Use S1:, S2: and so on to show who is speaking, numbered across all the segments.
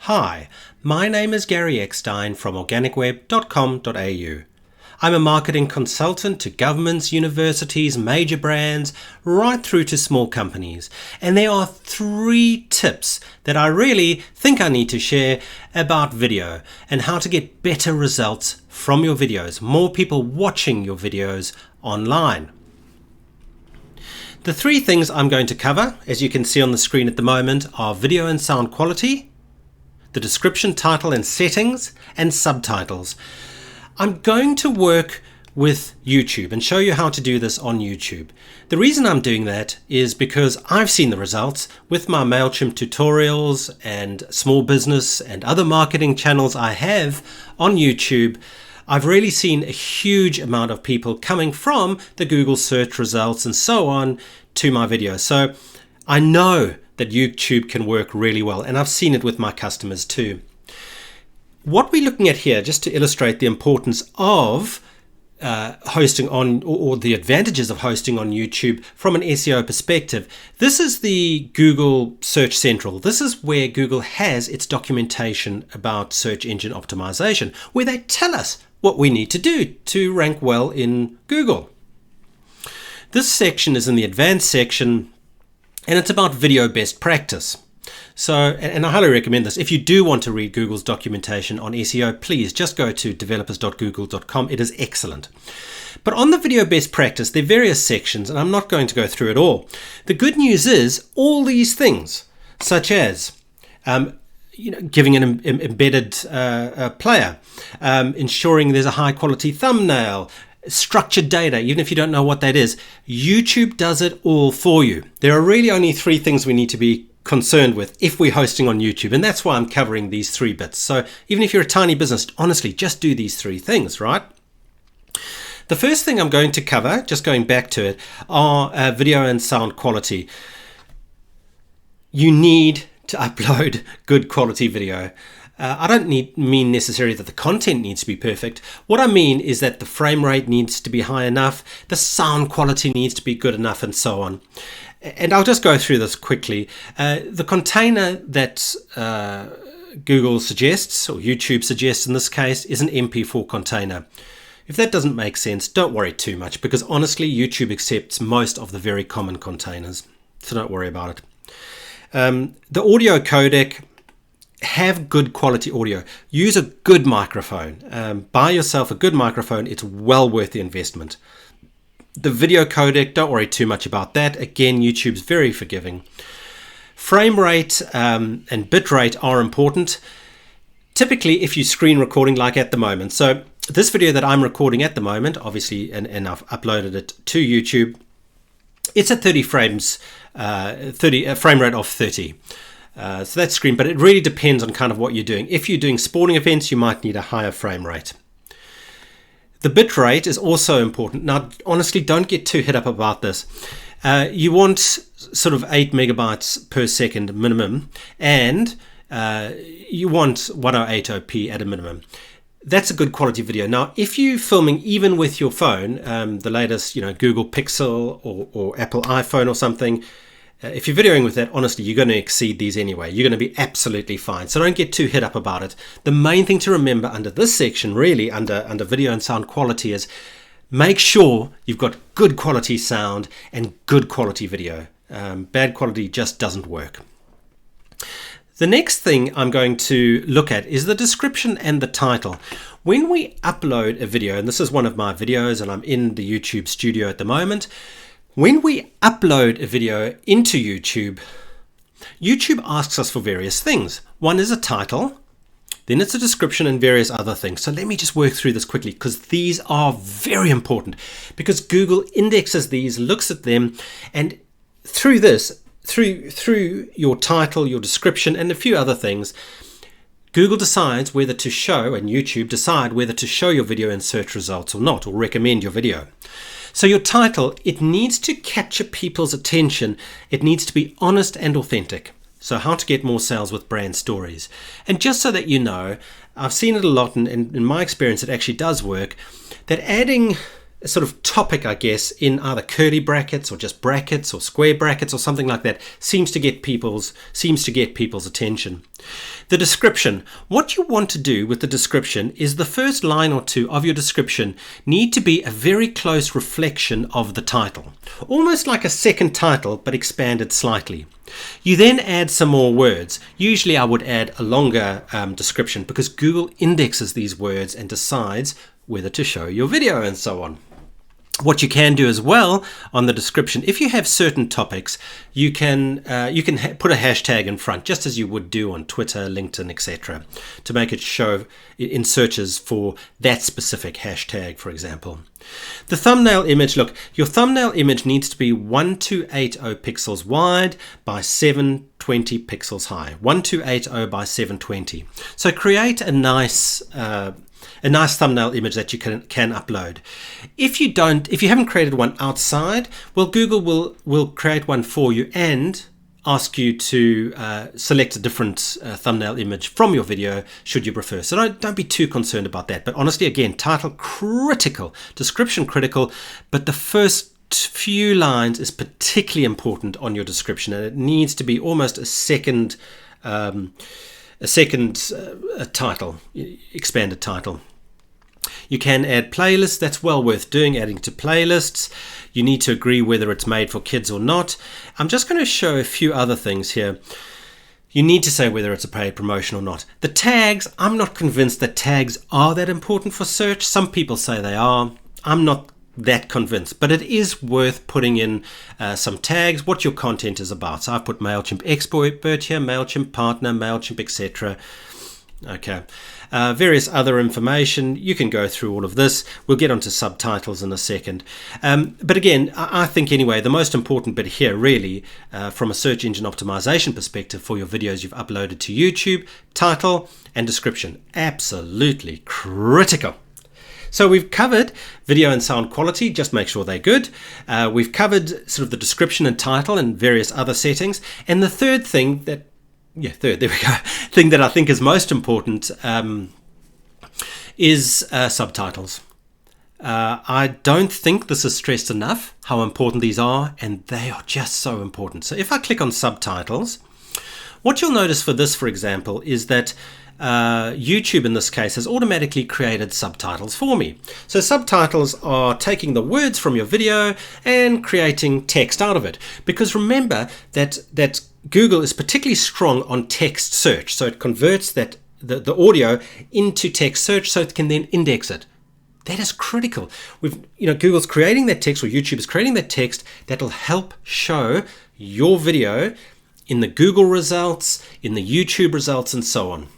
S1: Hi, my name is Gary Eckstein from organicweb.com.au. I'm a marketing consultant to governments, universities, major brands, right through to small companies. And there are 3 tips that I really think I need to share about video and how to get better results from your videos, more people watching your videos online. The 3 things I'm going to cover, as you can see on the screen at the moment, are video and sound quality, the description, title and settings, and subtitles. I'm going to work with YouTube and show you how to do this on YouTube. The reason I'm doing that is because I've seen the results with my MailChimp tutorials and small business and other marketing channels I have on YouTube. I've really seen a huge amount of people coming from the Google search results and so on to my videos. So I know that YouTube can work really well, and I've seen it with my customers too. What we're looking at here, just to illustrate the importance of hosting on, or the advantages of hosting on YouTube from an SEO perspective. This is the Google Search Central. This is where Google has its documentation about search engine optimization, where they tell us what we need to do to rank well in Google. This section is in the advanced section, and it's about video best practice. So, and I highly recommend this. If you do want to read Google's documentation on SEO, please just go to developers.google.com. It is excellent. But on the video best practice, there are various sections, and I'm not going to go through it all. The good news is all these things, such as giving an embedded player, ensuring there's a high quality thumbnail, structured data, even if you don't know what that is, YouTube does it all for you. There are really only 3 things we need to be concerned with if we're hosting on YouTube, and that's why I'm covering these 3 bits. So even if you're a tiny business, honestly, just do these 3 things, right? The first thing I'm going to cover, just going back to it, are video and sound quality. You need to upload good quality video. I don't mean necessarily that the content needs to be perfect. What I mean is that the frame rate needs to be high enough, the sound quality needs to be good enough, and so on. And I'll just go through this quickly. The container that Google suggests, or YouTube suggests in this case, is an MP4 container. If that doesn't make sense, don't worry too much, because honestly, YouTube accepts most of the very common containers. So don't worry about it. The audio codec, have good quality audio. Use a good microphone. Buy yourself a good microphone. It's well worth the investment. The video codec, don't worry too much about that. Again, YouTube's very forgiving. Frame rate and bit rate are important. Typically, if you screen recording like at the moment. So this video that I'm recording at the moment, obviously, and I've uploaded it to YouTube, it's at 30 frames, a frame rate of 30. So that's screen, but it really depends on kind of what you're doing. If you're doing sporting events, you might need a higher frame rate. The bit rate is also important. Now, honestly, don't get too hit up about this. You want sort of 8 megabytes per second minimum, and you want 1080p at a minimum. That's a good quality video. Now, if you're filming even with your phone, the latest, Google Pixel or Apple iPhone or something, if you're videoing with that, honestly, you're going to exceed these anyway. You're going to be absolutely fine. So don't get too hit up about it. The main thing to remember under this section, really, under video and sound quality, is make sure you've got good quality sound and good quality video. Bad quality just doesn't work. The next thing I'm going to look at is the description and the title. When we upload a video, and this is one of my videos, and I'm in the YouTube studio at the moment, when we upload a video into YouTube, YouTube asks us for various things. One is a title, then it's a description and various other things. So let me just work through this quickly, because these are very important, because Google indexes these, looks at them, and through this, through your title, your description, and a few other things, Google decides whether to show, and YouTube decide whether to show your video in search results or not, or recommend your video. So your title, it needs to capture people's attention. It needs to be honest and authentic. So how to get more sales with brand stories. And just so that you know, I've seen it a lot, and in my experience it actually does work, that adding a sort of topic, I guess, in either curly brackets or just brackets or square brackets or something like that seems to get people's attention. The description. What you want to do with the description is the first line or two of your description need to be a very close reflection of the title. Almost like a second title, but expanded slightly. You then add some more words. Usually I would add a longer description because Google indexes these words and decides whether to show your video and so on. What you can do as well on the description, if you have certain topics, you can put a hashtag in front, just as you would do on Twitter, LinkedIn, etc., to make it show in searches for that specific hashtag, for example. The thumbnail image, look, your thumbnail image needs to be 1280 pixels wide by 720 pixels high. 1280 by 720. So create a nice thumbnail image that you can upload. If you haven't created one outside, well, Google will create one for you and ask you to select a different thumbnail image from your video should you prefer. So don't be too concerned about that. But honestly, again, title critical, description critical, but the first few lines is particularly important on your description, and it needs to be almost a second title, expanded title. You can add playlists. That's well worth doing, adding to playlists. You need to agree whether it's made for kids or not. I'm just going to show a few other things here. You need to say whether it's a paid promotion or not. The tags, I'm not convinced that tags are that important for search. Some people say they are. I'm not that convinced, but it is worth putting in some tags, what your content is about. So I've put MailChimp expert here, MailChimp partner, MailChimp, etc. Okay, various other information. You can go through all of this. We'll get onto subtitles in a second. But again, I think anyway, the most important bit here really, from a search engine optimization perspective for your videos you've uploaded to YouTube, title and description. Absolutely critical. So we've covered video and sound quality, just make sure they're good. We've covered sort of the description and title and various other settings. And the third thing that, thing that I think is most important is subtitles. I don't think this is stressed enough, how important these are, and they are just so important. So if I click on subtitles, what you'll notice for this, for example, is that YouTube in this case has automatically created subtitles for me. So subtitles are taking the words from your video and creating text out of it. Because remember that Google is particularly strong on text search. So it converts the audio into text search so it can then index it. That is critical. Google's creating that text, or YouTube is creating that text that will help show your video in the Google results, in the YouTube results, and so on.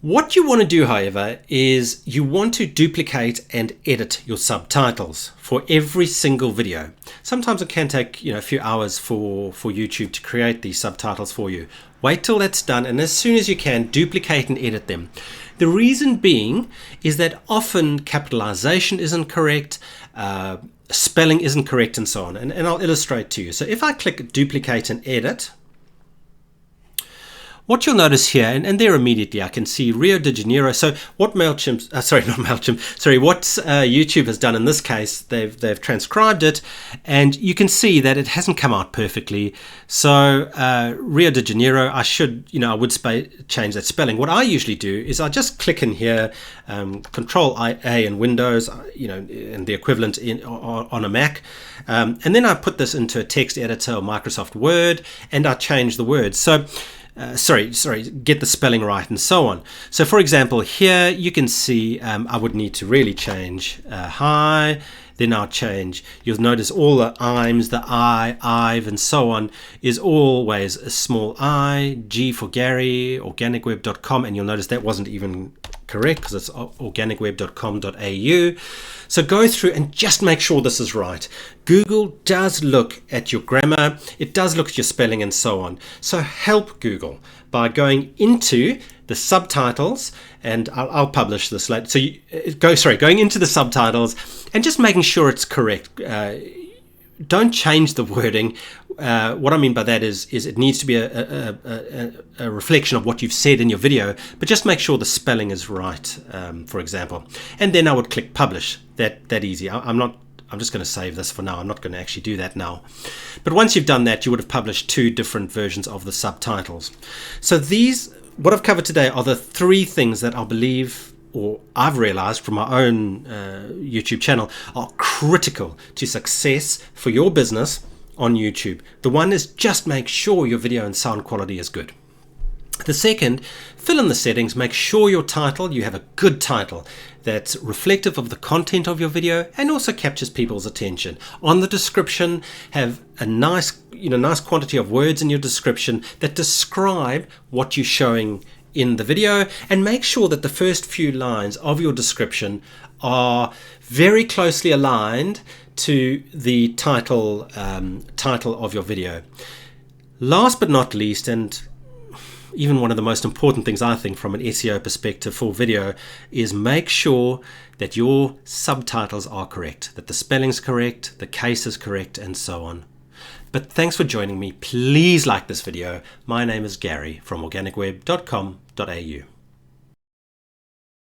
S1: What you want to do, however, is you want to duplicate and edit your subtitles for every single video. Sometimes it can take a few hours for YouTube to create these subtitles for you. Wait till that's done, and as soon as you can, duplicate and edit them. The reason being is that often capitalization isn't correct, spelling isn't correct, and so on. And I'll illustrate to you. So if I click duplicate and edit, what you'll notice here, and there immediately I can see Rio de Janeiro. So what YouTube has done in this case, they've transcribed it, and you can see that it hasn't come out perfectly. So Rio de Janeiro, I would change that spelling. What I usually do is I just click in here, Control A in Windows, and the equivalent on a Mac, and then I put this into a text editor or Microsoft Word, and I change the words. So get the spelling right and so on. So for example, here you can see I would need to really change hi, then I'll change. You'll notice all the I'ms, the I've, and so on is always a small I, G for Gary, organicweb.com, and you'll notice that wasn't even correct because it's organicweb.com.au. So go through and just make sure this is right. Google does look at your grammar, it does look at your spelling and so on. So help Google by going into the subtitles, and I'll publish this later. So going into the subtitles and just making sure it's correct. Don't change the wording. What I mean by that is it needs to be a reflection of what you've said in your video, but just make sure the spelling is right, for example. And then I would click publish. That easy. I'm I'm just going to save this for now. I'm not going to actually do that now. But once you've done that, you would have published 2 different versions of the subtitles. So what I've covered today are the 3 things that I believe, or I've realized from my own YouTube channel, are critical to success for your business on YouTube. The one is just make sure your video and sound quality is good. The second, fill in the settings, make sure your title, you have a good title that's reflective of the content of your video and also captures people's attention. On the description, have a nice quantity of words in your description that describe what you're showing in the video, and make sure that the first few lines of your description are very closely aligned to the title of your video. Last but not least, and even one of the most important things I think from an SEO perspective for video, is make sure that your subtitles are correct, that the spelling's correct, the case is correct, and so on. But thanks for joining me. Please like this video. My name is Gary from organicweb.com.au.